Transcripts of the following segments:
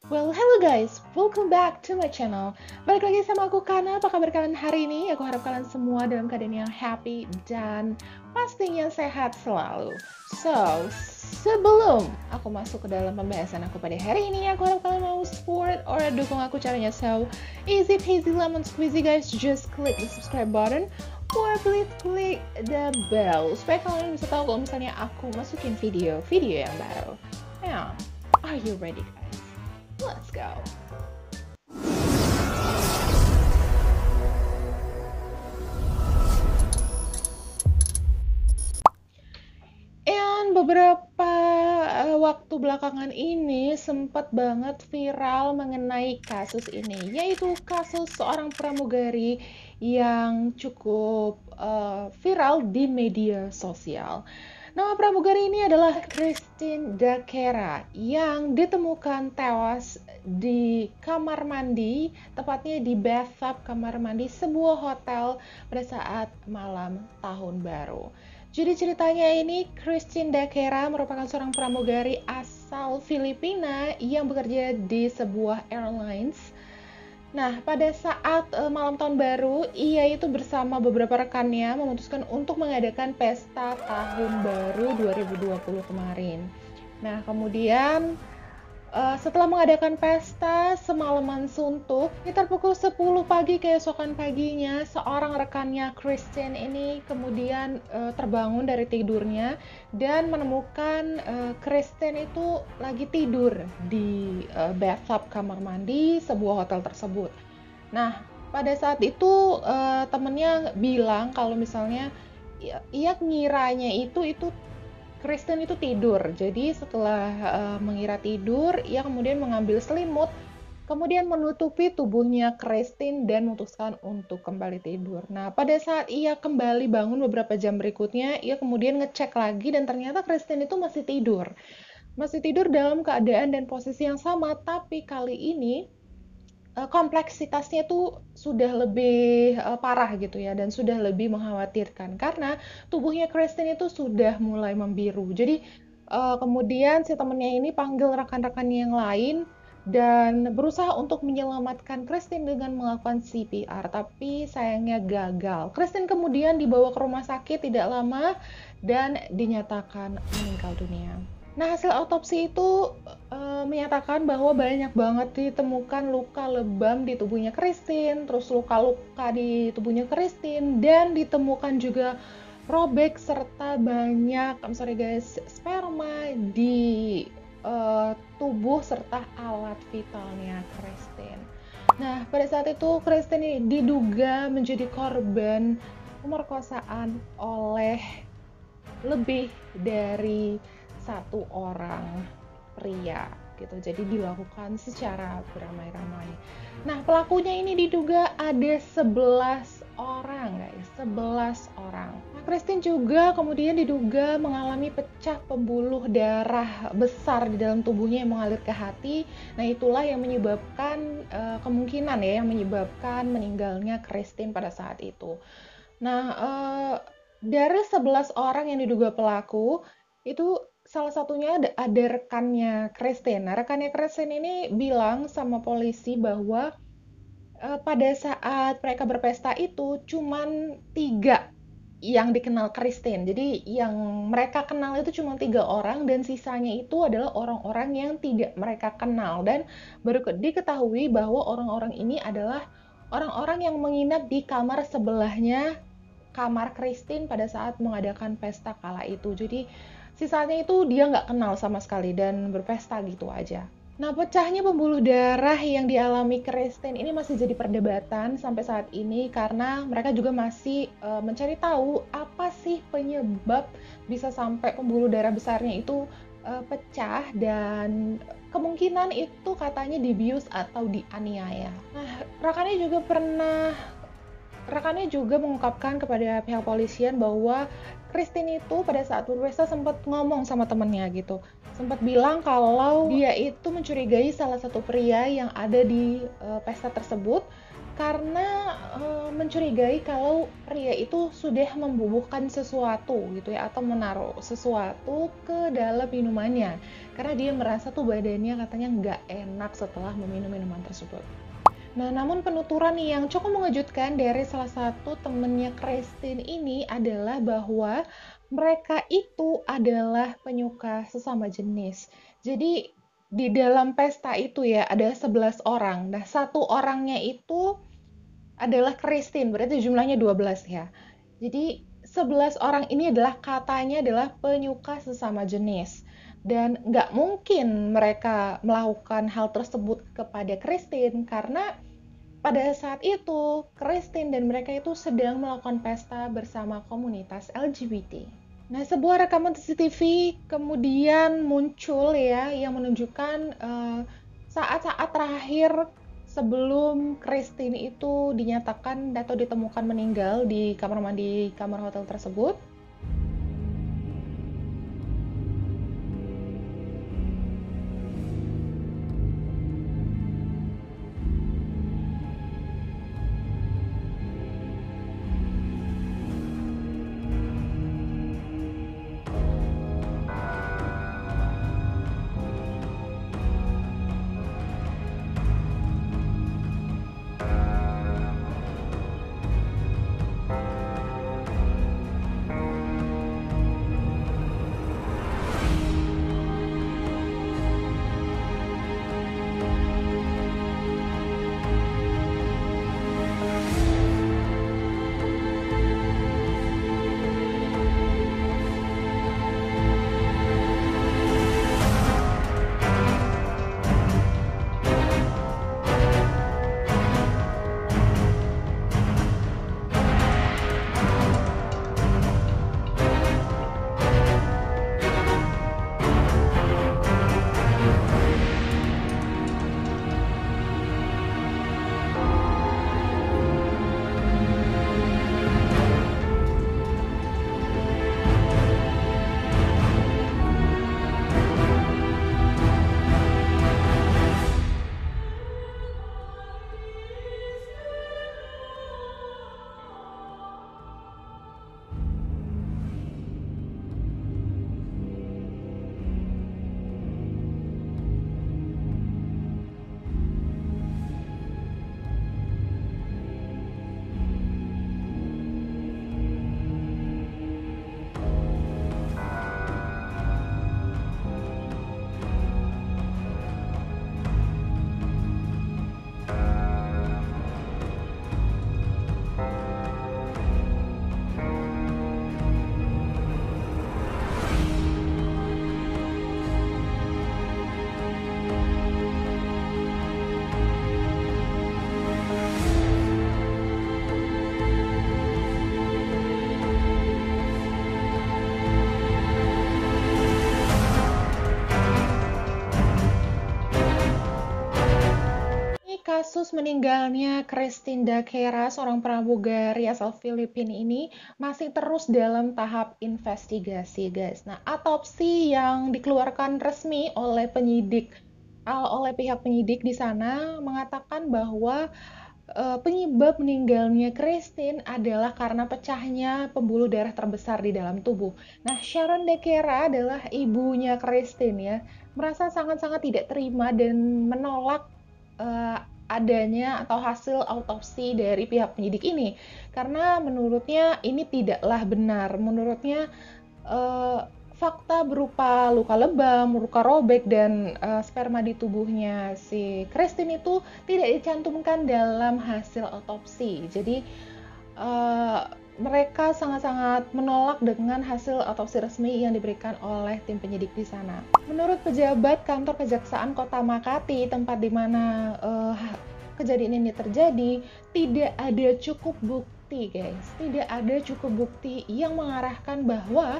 Well, hello guys, welcome back to my channel. Balik lagi sama aku Kana, apa kabar kalian hari ini? Aku harap kalian semua dalam keadaan yang happy dan pastinya sehat selalu. So, sebelum aku masuk ke dalam pembahasan aku pada hari ini, aku harap kalian mau support or dukung aku caranya. So, easy peasy lemon squeezy guys, just click the subscribe button or please click the bell supaya kalian bisa tahu kalau misalnya aku masukin video yang baru. Now, are you ready guys? Let's go. And beberapa waktu belakangan ini sempat banget viral mengenai kasus ini, yaitu kasus seorang pramugari yang cukup viral di media sosial. Nama pramugari ini adalah Christine Dakera yang ditemukan tewas di kamar mandi, tepatnya di bathtub kamar mandi sebuah hotel pada saat malam tahun baru. Jadi ceritanya ini Christine Dakera merupakan seorang pramugari asal Filipina yang bekerja di sebuah airlines. Nah, pada saat malam tahun baru, ia itu bersama beberapa rekannya memutuskan untuk mengadakan pesta tahun baru 2020 kemarin. Nah, kemudian setelah mengadakan pesta semalaman suntuk, sekitar pukul 10 pagi keesokan paginya, seorang rekannya Christine ini kemudian terbangun dari tidurnya dan menemukan Christine itu lagi tidur di bathtub kamar mandi sebuah hotel tersebut. Nah, pada saat itu temennya bilang kalau misalnya ia ngiranya itu Kristen itu tidur. Jadi setelah mengira tidur, ia kemudian mengambil selimut, kemudian menutupi tubuhnya Kristen dan memutuskan untuk kembali tidur. Nah, pada saat ia kembali bangun beberapa jam berikutnya, ia kemudian ngecek lagi dan ternyata Kristen itu masih tidur. Masih tidur dalam keadaan dan posisi yang sama, tapi kali ini kompleksitasnya tuh sudah lebih parah gitu ya dan sudah lebih mengkhawatirkan karena tubuhnya Kristen itu sudah mulai membiru. Jadi kemudian si temennya ini panggil rekan-rekannya yang lain dan berusaha untuk menyelamatkan Kristen dengan melakukan CPR, tapi sayangnya gagal. Kristen kemudian dibawa ke rumah sakit tidak lama dan dinyatakan meninggal dunia. Nah, hasil autopsi itu menyatakan bahwa banyak banget ditemukan luka lebam di tubuhnya Christine, terus luka-luka di tubuhnya Christine, dan ditemukan juga robek serta banyak, sperma di tubuh serta alat vitalnya Christine. Nah, pada saat itu Christine diduga menjadi korban pemerkosaan oleh lebih dari satu orang pria gitu. Jadi dilakukan secara beramai-ramai. Nah, pelakunya ini diduga ada 11 orang, guys. 11 orang. Nah, Christine juga kemudian diduga mengalami pecah pembuluh darah besar di dalam tubuhnya yang mengalir ke hati. Nah, itulah yang menyebabkan kemungkinan ya yang menyebabkan meninggalnya Christine pada saat itu. Nah, dari 11 orang yang diduga pelaku, itu salah satunya ada rekannya Christine. Nah, rekannya Christine ini bilang sama polisi bahwa pada saat mereka berpesta itu cuman 3 yang dikenal Christine. Jadi yang mereka kenal itu cuma 3 orang dan sisanya itu adalah orang-orang yang tidak mereka kenal. Dan baru diketahui bahwa orang-orang ini adalah orang-orang yang menginap di kamar sebelahnya kamar Christine pada saat mengadakan pesta kala itu. Jadi sisanya itu dia nggak kenal sama sekali dan berpesta gitu aja. Nah, pecahnya pembuluh darah yang dialami Christine ini masih jadi perdebatan sampai saat ini karena mereka juga masih mencari tahu apa sih penyebab bisa sampai pembuluh darah besarnya itu pecah dan kemungkinan itu katanya dibius atau dianiaya. Nah, rekannya juga mengungkapkan kepada pihak polisian bahwa Christine itu pada saat berpesta sempat ngomong sama temennya gitu. Sempat bilang kalau dia itu mencurigai salah satu pria yang ada di pesta tersebut karena mencurigai kalau pria itu sudah membubuhkan sesuatu gitu ya, atau menaruh sesuatu ke dalam minumannya, karena dia merasa tuh badannya katanya nggak enak setelah meminum minuman tersebut. Nah, namun penuturan yang cukup mengejutkan dari salah satu temennya Christine ini adalah bahwa mereka itu adalah penyuka sesama jenis. Jadi di dalam pesta itu ya ada 11 orang. Nah, satu orangnya itu adalah Christine, berarti jumlahnya 12 ya. Jadi 11 orang ini adalah katanya adalah penyuka sesama jenis. Dan nggak mungkin mereka melakukan hal tersebut kepada Christine karena pada saat itu Christine dan mereka itu sedang melakukan pesta bersama komunitas LGBT. Nah, sebuah rekaman CCTV kemudian muncul ya yang menunjukkan saat-saat terakhir sebelum Christine itu dinyatakan atau ditemukan meninggal di kamar mandi kamar hotel tersebut. Kasus meninggalnya Christine Daquera, seorang pramugari asal Filipina ini masih terus dalam tahap investigasi, guys. Nah, autopsi yang dikeluarkan resmi oleh pihak penyidik di sana mengatakan bahwa penyebab meninggalnya Christine adalah karena pecahnya pembuluh darah terbesar di dalam tubuh. Nah, Sharon Daquera adalah ibunya Christine ya, merasa sangat-sangat tidak terima dan menolak adanya atau hasil autopsi dari pihak penyidik ini karena menurutnya ini tidaklah benar. Menurutnya fakta berupa luka lebam, luka robek, dan sperma di tubuhnya si Christine itu tidak dicantumkan dalam hasil autopsi. Jadi mereka sangat-sangat menolak dengan hasil autopsi resmi yang diberikan oleh tim penyidik di sana. Menurut pejabat kantor Kejaksaan Kota Makati, tempat di mana kejadian ini terjadi, tidak ada cukup bukti, guys. Tidak ada cukup bukti yang mengarahkan bahwa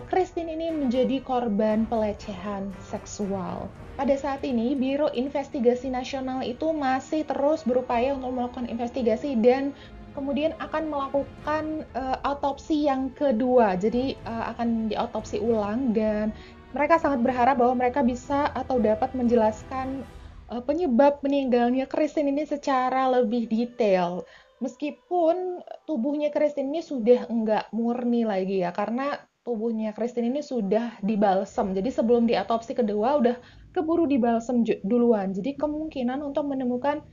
Christine ini menjadi korban pelecehan seksual. Pada saat ini, Biro Investigasi Nasional itu masih terus berupaya untuk melakukan investigasi dan kemudian akan melakukan autopsi yang kedua. Jadi akan diautopsi ulang dan mereka sangat berharap bahwa mereka bisa atau dapat menjelaskan penyebab meninggalnya Christine ini secara lebih detail. Meskipun tubuhnya Christine ini sudah enggak murni lagi ya, karena tubuhnya Christine ini sudah dibalsem. Jadi sebelum diotopsi kedua udah keburu dibalsem duluan. Jadi kemungkinan untuk menemukan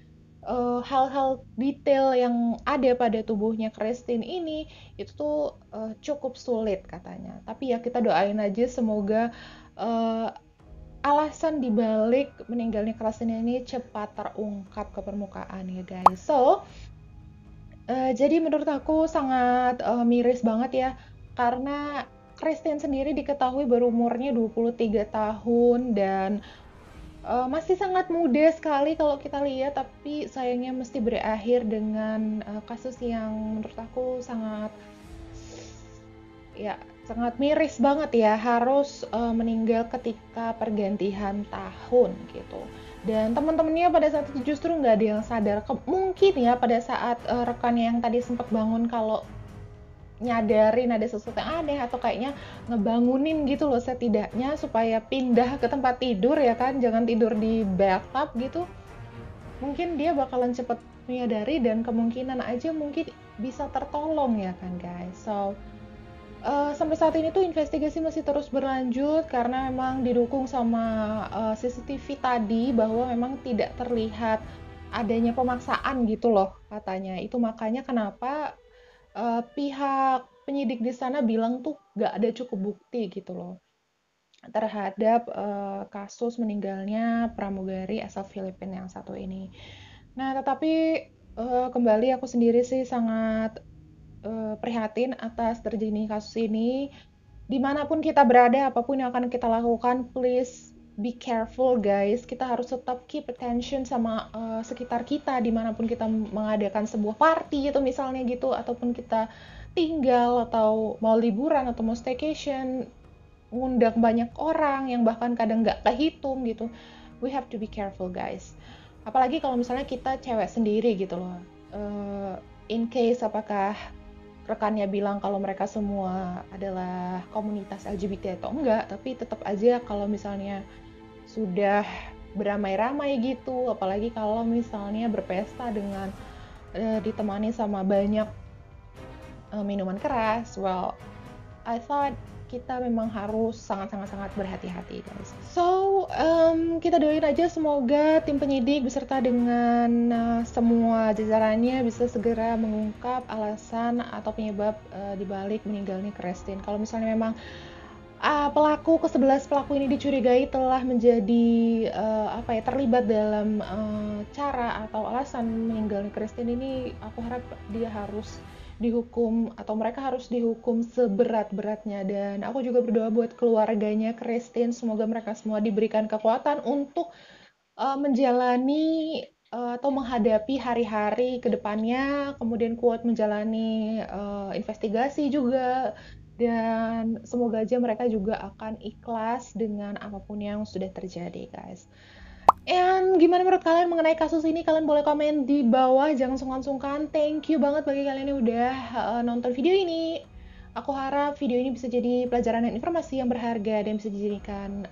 hal-hal detail yang ada pada tubuhnya Christine ini itu tuh cukup sulit katanya. Tapi ya kita doain aja semoga uh, alasan dibalik meninggalnya Christine ini cepat terungkap ke permukaan ya guys. So, jadi menurut aku sangat miris banget ya, karena Christine sendiri diketahui berumurnya 23 tahun dan masih sangat muda sekali kalau kita lihat, tapi sayangnya mesti berakhir dengan kasus yang menurut aku sangat ya sangat miris banget ya, harus meninggal ketika pergantian tahun gitu. Dan teman-temannya pada saat itu justru nggak ada yang sadar. Mungkin ya pada saat rekannya yang tadi sempat bangun kalau nyadarin ada sesuatu yang aneh atau kayaknya ngebangunin gitu loh setidaknya supaya pindah ke tempat tidur ya kan, jangan tidur di bathtub gitu. Mungkin dia bakalan cepet menyadari dan kemungkinan aja mungkin bisa tertolong ya kan guys. So, sampai saat ini tuh investigasi masih terus berlanjut karena memang didukung sama CCTV tadi bahwa memang tidak terlihat adanya pemaksaan gitu loh katanya. Itu makanya kenapa pihak penyidik di sana bilang tuh nggak ada cukup bukti gitu loh terhadap kasus meninggalnya pramugari asal Filipina yang satu ini. Nah, tetapi kembali aku sendiri sih sangat prihatin atas terjadinya kasus ini. Dimanapun kita berada, apapun yang akan kita lakukan, please be careful guys. Kita harus tetap keep attention sama sekitar kita, dimanapun kita mengadakan sebuah party itu misalnya gitu, ataupun kita tinggal atau mau liburan atau mau staycation, ngundang banyak orang yang bahkan kadang nggak kehitung gitu. We have to be careful guys. Apalagi kalau misalnya kita cewek sendiri gitu loh. In case apakah rekannya bilang kalau mereka semua adalah komunitas LGBT atau enggak, tapi tetap aja kalau misalnya sudah beramai-ramai gitu, apalagi kalau misalnya berpesta dengan ditemani sama banyak minuman keras, well, I thought kita memang harus sangat-sangat berhati-hati guys. So, kita doain aja semoga tim penyidik beserta dengan semua jajarannya bisa segera mengungkap alasan atau penyebab dibalik meninggalnya Christine. Kalau misalnya memang pelaku ke-11 pelaku ini dicurigai telah menjadi terlibat dalam cara atau alasan meninggalnya Christine ini, aku harap dia harus dihukum atau mereka harus dihukum seberat-beratnya. Dan aku juga berdoa buat keluarganya Christine, semoga mereka semua diberikan kekuatan untuk menjalani atau menghadapi hari-hari kedepannya, kemudian kuat menjalani investigasi juga, dan semoga aja mereka juga akan ikhlas dengan apapun yang sudah terjadi guys. And gimana menurut kalian mengenai kasus ini? Kalian boleh komen di bawah, jangan sungkan-sungkan. Thank you banget bagi kalian yang udah nonton video ini. Aku harap video ini bisa jadi pelajaran dan informasi yang berharga dan bisa dijadikan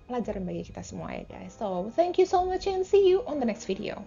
pelajaran bagi kita semua ya guys. So, thank you so much and see you on the next video.